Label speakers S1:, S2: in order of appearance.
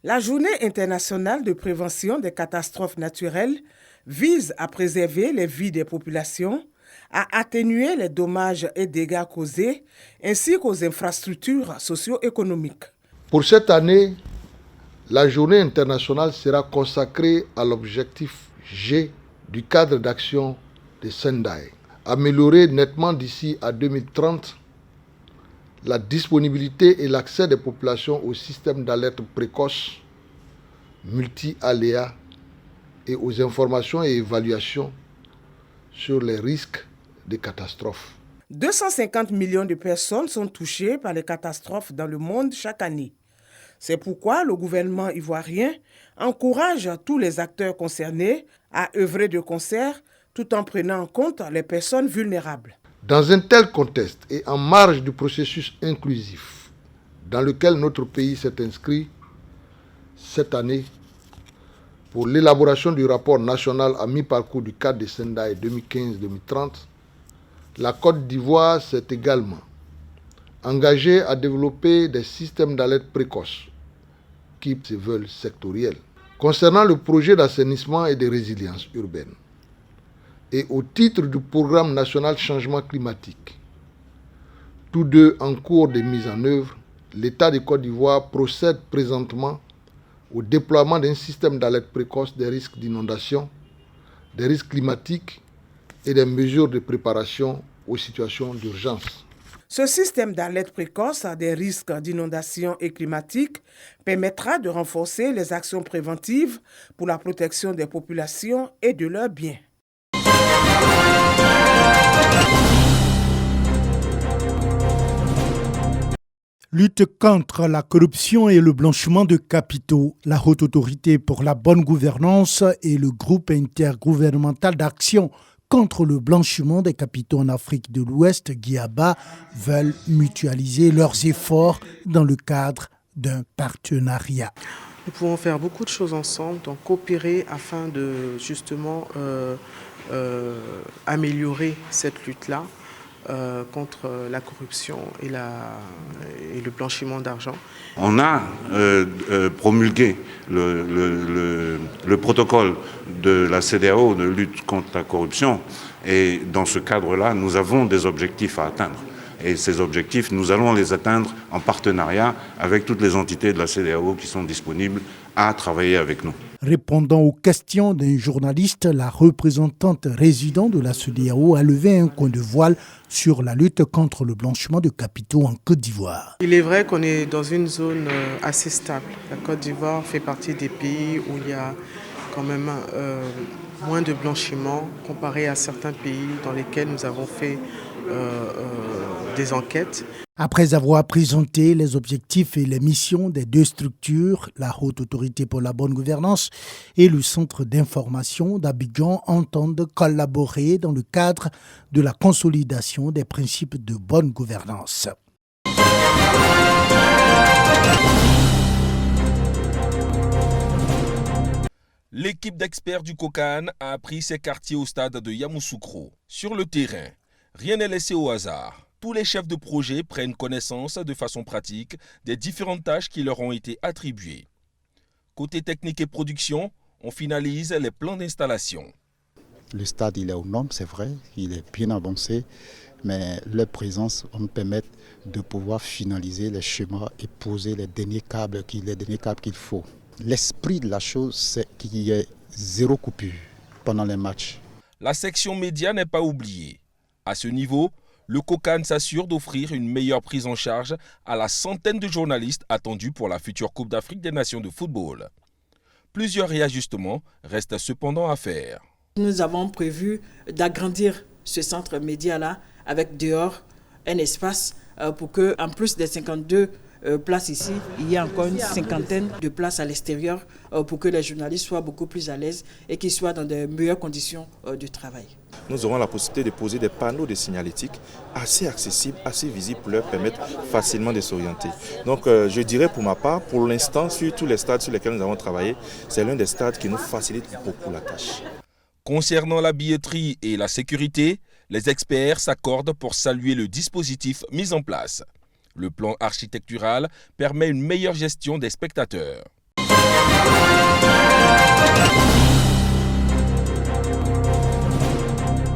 S1: La Journée internationale de prévention des catastrophes naturelles vise à préserver les vies des populations, à atténuer les dommages et dégâts causés, ainsi qu'aux infrastructures socio-économiques.
S2: Pour cette année, la Journée internationale sera consacrée à l'objectif G du cadre d'action de Sendai. Améliorer nettement d'ici à 2030 la disponibilité et l'accès des populations au système d'alerte précoce, multi-aléas et aux informations et évaluations sur les risques de catastrophes.
S1: 250 millions de personnes sont touchées par les catastrophes dans le monde chaque année. C'est pourquoi le gouvernement ivoirien encourage tous les acteurs concernés à œuvrer de concert tout en prenant en compte les personnes vulnérables.
S2: Dans un tel contexte et en marge du processus inclusif dans lequel notre pays s'est inscrit cette année pour l'élaboration du rapport national à mi-parcours du cadre de Sendai 2015-2030, la Côte d'Ivoire s'est également engagée à développer des systèmes d'alerte précoce qui se veulent sectoriels. Concernant le projet d'assainissement et de résilience urbaine, et au titre du programme national changement climatique, tous deux en cours de mise en œuvre, l'État de Côte d'Ivoire procède présentement au déploiement d'un système d'alerte précoce des risques d'inondation, des risques climatiques et des mesures de préparation aux situations d'urgence.
S1: Ce système d'alerte précoce des risques d'inondation et climatique permettra de renforcer les actions préventives pour la protection des populations et de leurs biens.
S3: Lutte contre la corruption et le blanchiment de capitaux, la Haute Autorité pour la bonne gouvernance et le groupe intergouvernemental d'action contre le blanchiment des capitaux en Afrique de l'Ouest, GIABA, veulent mutualiser leurs efforts dans le cadre d'un partenariat.
S4: Nous pouvons faire beaucoup de choses ensemble, donc coopérer afin de justement améliorer cette lutte-là contre la corruption et le blanchiment d'argent.
S5: On a promulgué le protocole de la CEDEAO de lutte contre la corruption et dans ce cadre-là, nous avons des objectifs à atteindre. Et ces objectifs, nous allons les atteindre en partenariat avec toutes les entités de la CEDEAO qui sont disponibles à travailler avec nous.
S3: Répondant aux questions d'un journaliste, la représentante résidente de la CEDEAO a levé un coin de voile sur la lutte contre le blanchiment de capitaux en Côte d'Ivoire.
S4: Il est vrai qu'on est dans une zone assez stable. La Côte d'Ivoire fait partie des pays où il y a quand même moins de blanchiment comparé à certains pays dans lesquels nous avons fait des enquêtes.
S3: Après avoir présenté les objectifs et les missions des deux structures, la Haute Autorité pour la bonne gouvernance et le Centre d'information d'Abidjan entendent collaborer dans le cadre de la consolidation des principes de bonne gouvernance.
S6: L'équipe d'experts du COCAN a appris ses quartiers au stade de Yamoussoukro. Sur le terrain, rien n'est laissé au hasard. Tous les chefs de projet prennent connaissance de façon pratique des différentes tâches qui leur ont été attribuées. Côté technique et production, on finalise les plans d'installation.
S7: Le stade, il est aux normes, c'est vrai, il est bien avancé, mais leur présence va nous permettre de pouvoir finaliser les schémas et poser les derniers câbles qu'il faut. L'esprit de la chose, c'est qu'il y ait zéro coupure pendant les matchs.
S6: La section média n'est pas oubliée. À ce niveau, le COCAN s'assure d'offrir une meilleure prise en charge à la centaine de journalistes attendus pour la future Coupe d'Afrique des Nations de football. Plusieurs réajustements restent cependant à faire.
S8: Nous avons prévu d'agrandir ce centre média-là avec dehors un espace pour que, en plus des 52 places ici, il y a encore une cinquantaine de places à l'extérieur pour que les journalistes soient beaucoup plus à l'aise et qu'ils soient dans de meilleures conditions de travail.
S9: Nous aurons la possibilité de poser des panneaux de signalétique assez accessibles, assez visibles pour leur permettre facilement de s'orienter. Donc je dirais pour ma part, pour l'instant, sur tous les stades sur lesquels nous avons travaillé, c'est l'un des stades qui nous facilite beaucoup la tâche.
S6: Concernant la billetterie et la sécurité, les experts s'accordent pour saluer le dispositif mis en place. Le plan architectural permet une meilleure gestion des spectateurs.